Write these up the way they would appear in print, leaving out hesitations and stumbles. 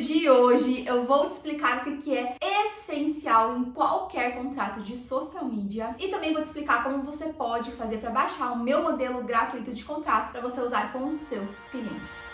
de hoje eu vou te explicar o que é essencial em qualquer contrato de social media e também vou te explicar como você pode fazer para baixar o meu modelo gratuito de contrato para você usar com os seus clientes.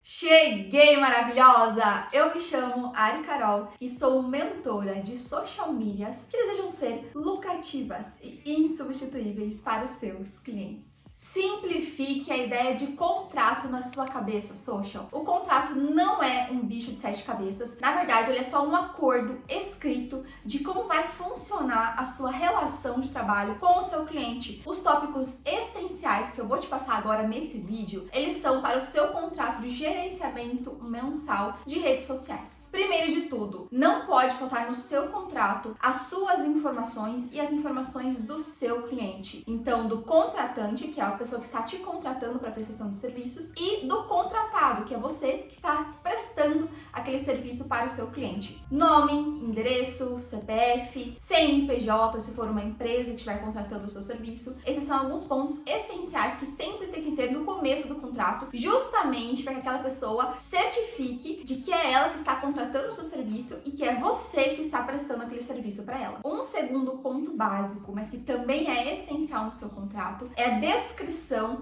Cheguei, maravilhosa! Eu me chamo Ari Carol e sou mentora de social medias que desejam ser lucrativas e insubstituíveis para os seus clientes. Simplifique a ideia de contrato na sua cabeça, social. O contrato não é um bicho de 7 cabeças. Na verdade, ele é só um acordo escrito de como vai funcionar a sua relação de trabalho com o seu cliente. Os tópicos essenciais que eu vou te passar agora nesse vídeo, eles são para o seu contrato de gerenciamento mensal de redes sociais. Primeiro de tudo, não pode faltar no seu contrato as suas informações e as informações do seu cliente. Então, do contratante, que é a pessoa que está te contratando para a prestação de serviços, e do contratado, que é você que está prestando aquele serviço para o seu cliente. Nome, endereço, CPF, CNPJ, se for uma empresa que estiver contratando o seu serviço. Esses são alguns pontos essenciais que sempre tem que ter no começo do contrato, justamente para que aquela pessoa certifique de que é ela que está contratando o seu serviço e que é você que está prestando aquele serviço para ela. Um segundo ponto básico, mas que também é essencial no seu contrato, é a descrição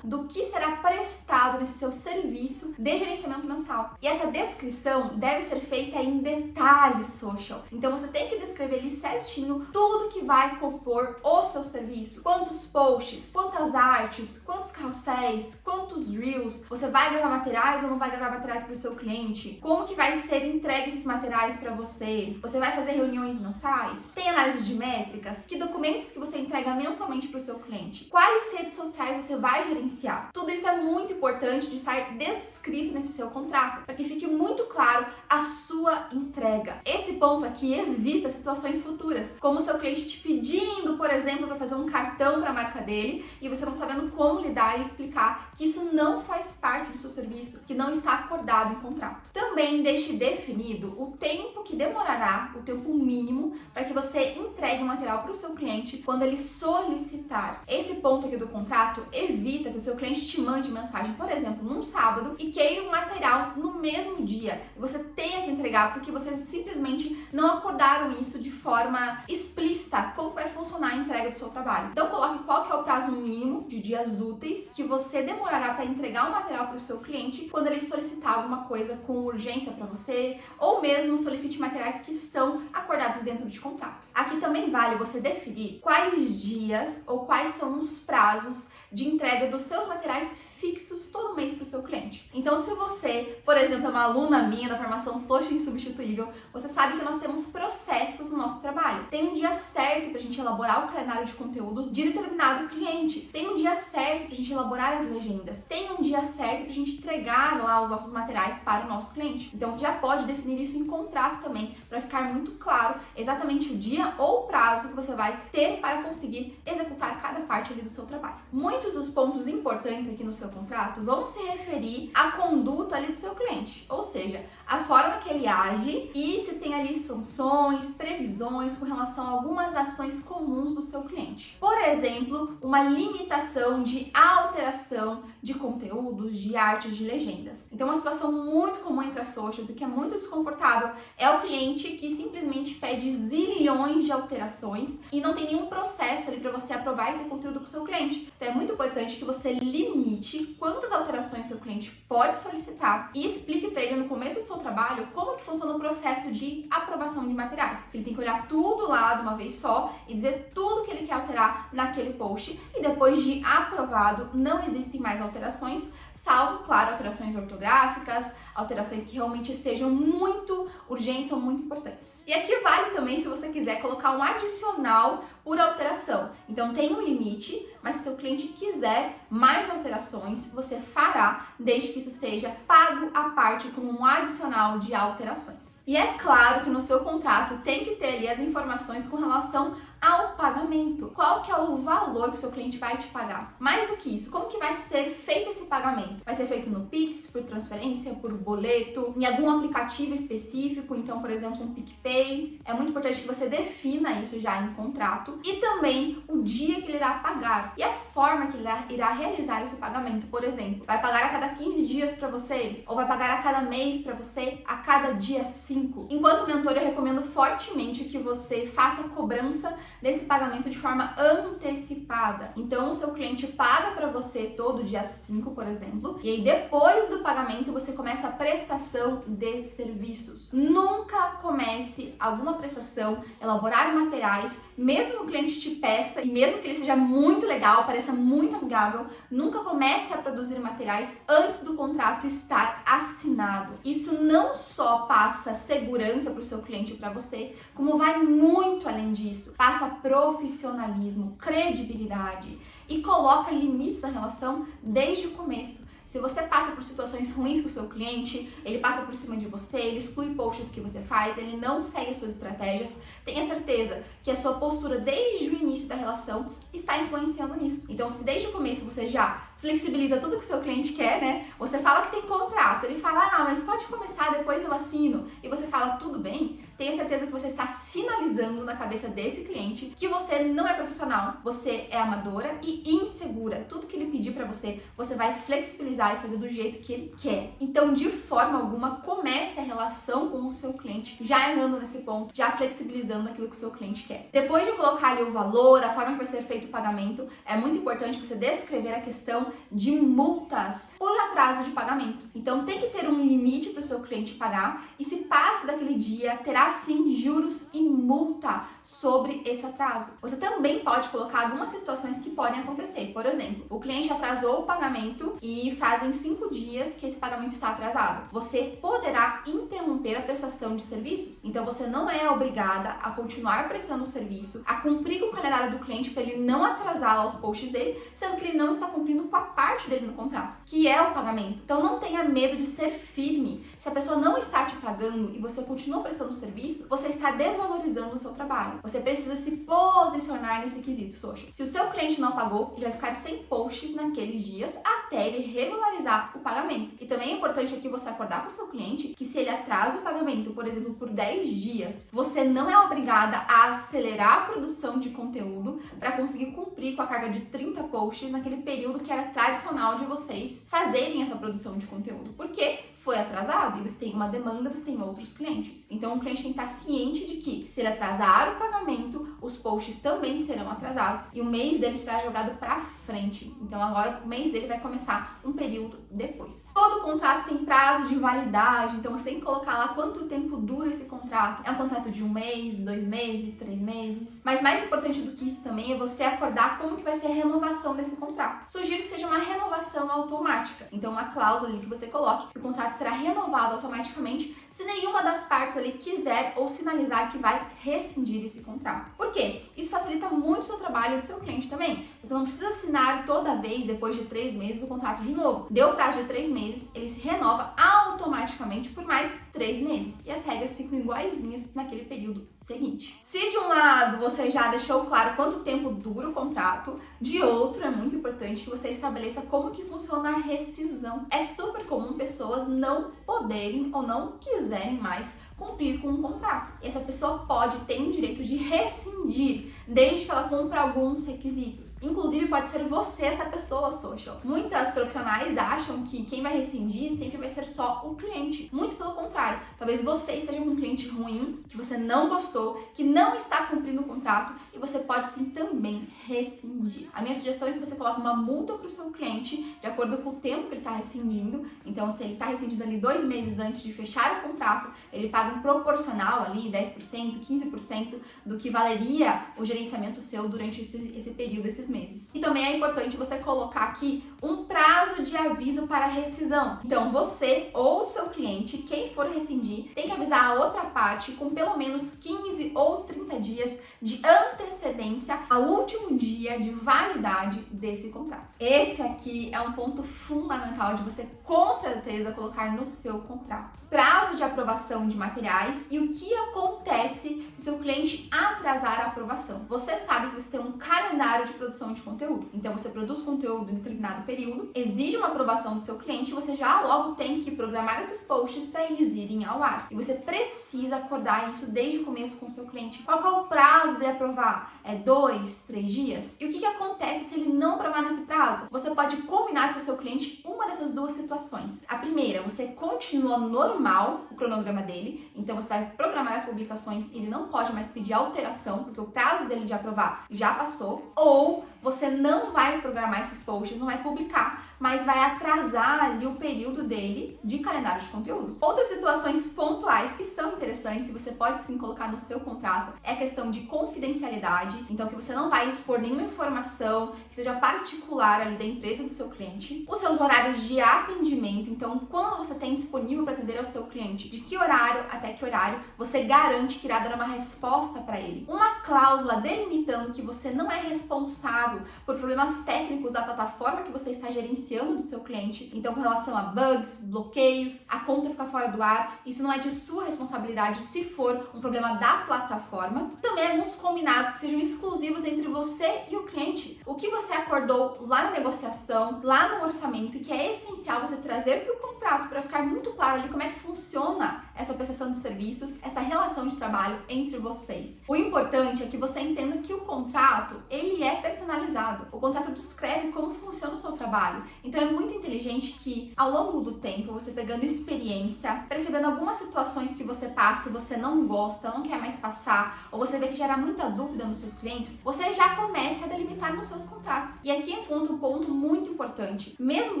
do que será prestado nesse seu serviço de gerenciamento mensal. E essa descrição deve ser feita em detalhes, social. Então você tem que descrever ali certinho tudo que vai compor o seu serviço. Quantos posts, quantas artes, quantos carrosséis, quantos reels, você vai gravar materiais ou não vai gravar materiais para o seu cliente? Como que vai ser entregue esses materiais para você? Você vai fazer reuniões mensais? Tem análise de métricas? Que documentos que você entrega mensalmente para o seu cliente? Quais redes sociais você vai gerenciar? Tudo isso é muito importante de estar descrito nesse seu contrato, para que fique muito claro a sua entrega. Esse ponto aqui evita situações futuras, como o seu cliente te pedindo, por exemplo, para fazer um cartão para a marca dele e você não sabendo como lidar e explicar que isso não faz parte do seu serviço, que não está acordado em contrato. Também deixe definido o tempo que demorará, o tempo mínimo, para que você entregue o material para o seu cliente quando ele solicitar. Esse ponto aqui do contrato evita que o seu cliente te mande mensagem, por exemplo, num sábado e queira o material no mesmo dia. E você tenha que entregar porque vocês simplesmente não acordaram isso de forma explícita, como vai funcionar a entrega do seu trabalho. Então coloque qual que é o prazo mínimo de dias úteis que você demorará para entregar o material para o seu cliente quando ele solicitar alguma coisa com urgência para você, ou mesmo solicite materiais que estão acordados dentro de contrato. Aqui também vale você definir quais dias ou quais são os prazos de entrega dos seus materiais fixos todo mês para o seu cliente. Então, se você, por exemplo, é uma aluna minha da formação Social Insubstituível, você sabe que nós temos processos no nosso trabalho. Tem um dia certo para a gente elaborar o calendário de conteúdos de determinado cliente. Tem um dia certo para a gente elaborar as legendas. Tem um dia certo para a gente entregar lá os nossos materiais para o nosso cliente. Então, você já pode definir isso em contrato também, para ficar muito claro exatamente o dia ou o prazo que você vai ter para conseguir executar cada parte ali do seu trabalho. Muitos dos pontos importantes aqui no seu contrato vão se referir à conduta ali do seu cliente, ou seja, a forma que ele age e se tem ali sanções, previsões com relação a algumas ações comuns do seu cliente. Por exemplo, uma limitação de alteração de conteúdos, de artes, de legendas. Então, uma situação muito comum entre as socials e que é muito desconfortável é o cliente que simplesmente pede zilhões de alterações e não tem nenhum processo ali para você aprovar esse conteúdo com o seu cliente. Então, é muito importante que você limite quantas alterações seu cliente pode solicitar e explique para ele no começo do seu trabalho como que funciona o processo de aprovação de materiais. Ele tem que olhar tudo lá de uma vez só e dizer tudo que ele quer alterar naquele post, e depois de aprovado não existem mais alterações, salvo, claro, alterações ortográficas, alterações que realmente sejam muito urgentes ou muito importantes. E aqui vale também se você quiser colocar um adicional por alteração. Então tem um limite, mas se seu cliente quiser mais alterações, você fará, desde que isso seja pago à parte como um adicional de alterações. E é claro que no seu contrato tem que ter ali as informações com relação ao pagamento. Qual que é o valor que o seu cliente vai te pagar? Mais do que isso, como que vai ser feito esse pagamento? Vai ser feito no Pix, por transferência, por boleto, em algum aplicativo específico, então, por exemplo, um PicPay. É muito importante que você defina isso já em contrato e também o dia que ele irá pagar e a forma que ele irá realizar esse pagamento. Por exemplo, vai pagar a cada 15 dias para você ou vai pagar a cada mês para você, a cada dia 5. Enquanto mentor, eu recomendo fortemente que você faça a cobrança desse pagamento de forma antecipada. Então, o seu cliente paga para você todo dia 5, por exemplo, e aí depois do pagamento você começa a prestação de serviços. Nunca comece alguma prestação, elaborar materiais, mesmo que o cliente te peça e mesmo que ele seja muito legal, pareça muito amigável, nunca comece a produzir materiais antes do contrato estar assinado. Isso não só passa segurança para o seu cliente e para você, como vai muito além disso. Passa profissionalismo, credibilidade e coloca limites na relação desde o começo. Se você passa por situações ruins com o seu cliente, ele passa por cima de você, ele exclui posts que você faz, ele não segue as suas estratégias, tenha certeza que a sua postura desde o início da relação está influenciando nisso. Então, se desde o começo você já flexibiliza tudo que o seu cliente quer, né? Você fala que tem contrato, ele fala, mas pode começar, depois eu assino, e você fala, tudo bem, tenha certeza que você está sinalizando na cabeça desse cliente que você não é profissional, você é amadora e insegura. Tudo que ele pedir para você, você vai flexibilizar e fazer do jeito que ele quer. Então, de forma alguma, comece a relação com o seu cliente, já errando nesse ponto, já flexibilizando aquilo que o seu cliente quer. Depois de colocar ali o valor, a forma que vai ser feito o pagamento, é muito importante você descrever a questão de multas por atraso de pagamento. Então, tem que ter um limite para o seu cliente pagar e se passa daquele dia, terá sim juros e multa sobre esse atraso. Você também pode colocar algumas situações que podem acontecer. Por exemplo, o cliente atrasou o pagamento e fazem 5 dias que esse pagamento está atrasado. Você poderá interromper a prestação de serviços. Então, você não é obrigada a continuar prestando o serviço, a cumprir com o calendário do cliente para ele não atrasar os posts dele, sendo que ele não está cumprindo com a parte dele no contrato, que é o pagamento. Então, não tenha medo de ser firme. Se a pessoa não está te pagando e você continua prestando o serviço, você está desvalorizando o seu trabalho. Você precisa se posicionar nesse quesito, social. Se o seu cliente não pagou, ele vai ficar sem posts naqueles dias até ele regularizar o pagamento. E também é importante aqui você acordar com o seu cliente que se ele atrasa o pagamento, por exemplo, por 10 dias, você não é obrigada a acelerar a produção de conteúdo para conseguir cumprir com a carga de 30 posts naquele período que era tradicional de vocês fazerem essa produção de conteúdo. Porque foi atrasado e você tem uma demanda, você tem outros clientes. Então, o cliente tem que estar ciente de que se ele atrasar o pagamento, os posts também serão atrasados e o mês dele será jogado para frente. Então, agora o mês dele vai começar um período depois. Todo contrato tem prazo de validade, então você tem que colocar lá quanto tempo dura esse contrato. É um contrato de 1 mês, 2 meses, 3 meses. Mas mais importante do que isso também é você acordar como que vai ser a renovação desse contrato. Sugiro que seja uma renovação automática. Então, uma cláusula ali que você coloque que o contrato será renovado automaticamente se nenhuma das partes ali quiser ou sinalizar que vai rescindir esse contrato. Por quê? Isso facilita muito o seu trabalho e do seu cliente também. Você não precisa assinar toda vez, depois de 3 meses, o contrato de novo. Deu o prazo de 3 meses, ele se renova automaticamente por mais 3 meses. E as regras ficam iguaizinhas naquele período seguinte. Se de um lado você já deixou claro quanto tempo dura o contrato, de outro é muito importante que você estabeleça como que funciona a rescisão. É super comum pessoas não poderem ou não quiserem mais cumprir com um contrato. E essa pessoa pode ter o direito de rescindir, desde que ela cumpra alguns requisitos. Inclusive, pode ser você essa pessoa, social. Muitas profissionais acham que quem vai rescindir sempre vai ser só o cliente. Muito pelo contrário. Talvez você esteja com um cliente ruim, que você não gostou, que não está cumprindo o contrato e você pode sim também rescindir. A minha sugestão é que você coloque uma multa para o seu cliente, de acordo com o tempo que ele está rescindindo. Então, se ele está rescindindo ali 2 meses antes de fechar o contrato, ele paga um proporcional ali, 10%, 15% do que valeria o gerenciamento seu durante esse período, esses meses. E também é importante você colocar aqui um prazo de aviso para rescisão. Então, você ou o seu cliente, quem for rescindir, tem que avisar a outra parte com pelo menos 15 ou 30 dias de antecedência ao último dia de validade desse contrato. Esse aqui é um ponto fundamental de você com certeza colocar no seu contrato. Prazo de aprovação de materiais e o que acontece se o cliente atrasar a aprovação. Você sabe que você tem um calendário de produção de conteúdo. Então você produz conteúdo em determinado período, exige uma aprovação do seu cliente e você já logo tem que programar esses posts para eles irem ao ar. E você precisa acordar isso desde o começo com o seu cliente. Qual é o prazo de aprovar? É 2, 3 dias? E o que acontece se ele não aprovar nesse prazo? Você pode combinar com o seu cliente uma dessas duas situações. A primeira, você continua normal o cronograma dele, então você vai programar as publicações e ele não pode mais pedir alteração, porque o prazo dele de aprovar já passou, ou você não vai programar esses posts, não vai publicar, mas vai atrasar ali o período dele de calendário de conteúdo. Outras situações pontuais que são interessantes e você pode sim colocar no seu contrato é a questão de confidencialidade, então que você não vai expor nenhuma informação que seja particular ali da empresa do seu cliente. Os seus horários de atendimento, então quando você tem disponível para atender ao seu cliente, de que horário até que horário você garante que irá dar uma resposta para ele. Uma cláusula delimitando que você não é responsável por problemas técnicos da plataforma que você está gerenciando do seu cliente. Então, com relação a bugs, bloqueios, a conta fica fora do ar, isso não é de sua responsabilidade se for um problema da plataforma. Também alguns combinados que sejam exclusivos entre você e o cliente. O que você acordou lá na negociação, lá no orçamento, que é essencial você trazer para o contrato para ficar muito claro ali como é que funciona essa prestação de serviços, essa relação de trabalho entre vocês. O importante é que você entenda que o contrato, ele é personalizado. O contrato descreve como funciona o seu trabalho. Então é muito inteligente que ao longo do tempo, você pegando experiência, percebendo algumas situações que você passa e você não gosta, não quer mais passar, ou você vê que gera muita dúvida nos seus clientes, você já comece a delimitar nos seus contratos. E aqui entra outro ponto muito importante. Mesmo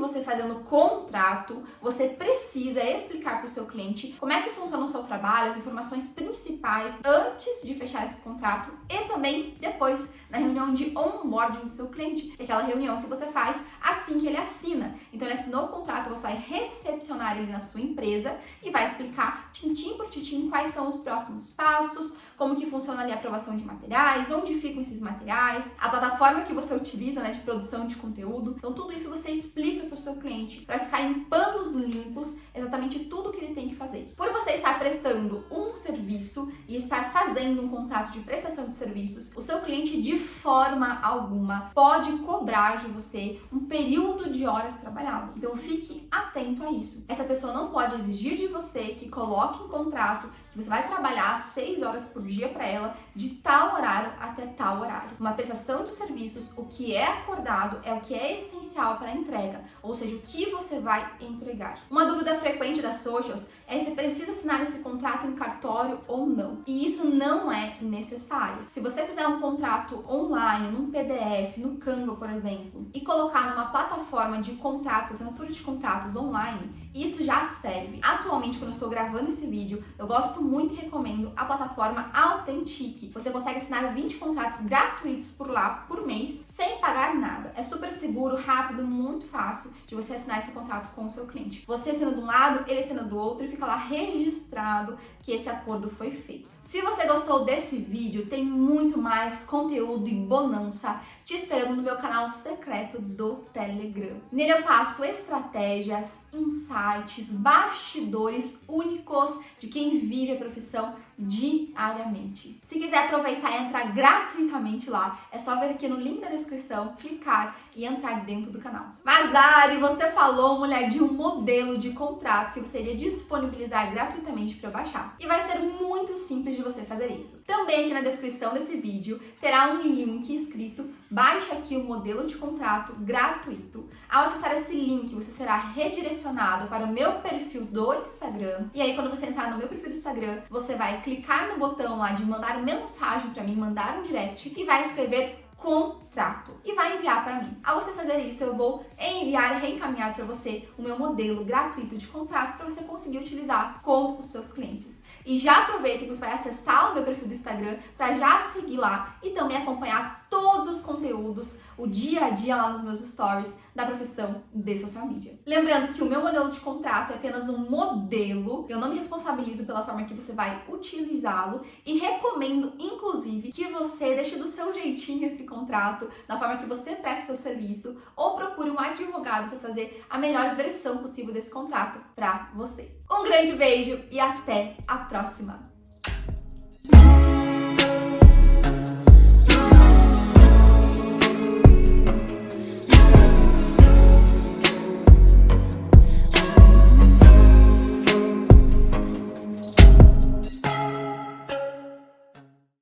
você fazendo contrato, você precisa explicar para o seu cliente como é que funciona o seu trabalho, as informações principais antes de fechar esse contrato e também depois na reunião de onboarding do seu cliente, que é aquela reunião que você faz assim que ele assina. Então ele assinou o contrato, você vai recepcionar ele na sua empresa e vai explicar tintim por tintim quais são os próximos passos, como que funciona ali a aprovação de materiais, onde ficam esses materiais, a plataforma que você utiliza, de produção de conteúdo. Então tudo isso você explica para o seu cliente para ficar em panos limpos exatamente tudo que ele tem que fazer. Por você estar prestando um serviço e estar fazendo um contrato de prestação de serviços, o seu cliente de forma alguma pode cobrar de você um período de horas trabalhado. Então fique atento a isso. Essa pessoa não pode exigir de você que coloque em contrato que você vai trabalhar 6 horas por dia para ela, de tal horário até tal horário. Uma prestação de serviços, o que é acordado é o que é essencial para a entrega, ou seja, o que você vai entregar. Uma dúvida frequente das socials é se precisa assinar esse contrato em cartório ou não. E isso não é necessário. Se você fizer um contrato online, num PDF, no Canva, por exemplo, e colocar numa plataforma de contratos, assinatura de contratos online, isso já serve. Atualmente, quando eu estou gravando esse vídeo, eu gosto muito e recomendo a plataforma Authentic. Você consegue assinar 20 contratos gratuitos por lá, por mês, sem pagar nada. É super seguro, rápido, muito fácil de você assinar esse contrato com o seu cliente. Você assina de um lado, ele assina do outro e fica lá registrado que esse acordo foi feito. Se você gostou desse vídeo, tem muito mais conteúdo e bonança te esperando no meu canal secreto do Telegram. Nele eu passo estratégias, insights, bastidores únicos de quem vive a profissão diariamente. Se quiser aproveitar e entrar gratuitamente lá, é só ver aqui no link da descrição, clicar e entrar dentro do canal. Mas Ari, você falou, mulher, de um modelo de contrato que você iria disponibilizar gratuitamente para eu baixar. E vai ser muito simples de você fazer isso. Também aqui na descrição desse vídeo terá um link escrito baixe aqui o modelo de contrato gratuito. Ao acessar esse link, você será redirecionado para o meu perfil do Instagram. E aí, quando você entrar no meu perfil do Instagram, você vai clicar no botão lá de mandar mensagem para mim, mandar um direct e vai escrever contrato e vai enviar para mim. Ao você fazer isso, eu vou enviar e reencaminhar para você o meu modelo gratuito de contrato para você conseguir utilizar com os seus clientes. E já aproveita que você vai acessar o meu perfil do Instagram para já seguir lá e também acompanhar todos os conteúdos, o dia a dia lá nos meus stories da profissão de social media. Lembrando que o meu modelo de contrato é apenas um modelo, eu não me responsabilizo pela forma que você vai utilizá-lo e recomendo, inclusive, inclusive, que você deixe do seu jeitinho esse contrato, na forma que você presta o seu serviço, ou procure um advogado para fazer a melhor versão possível desse contrato para você. Um grande beijo e até a próxima!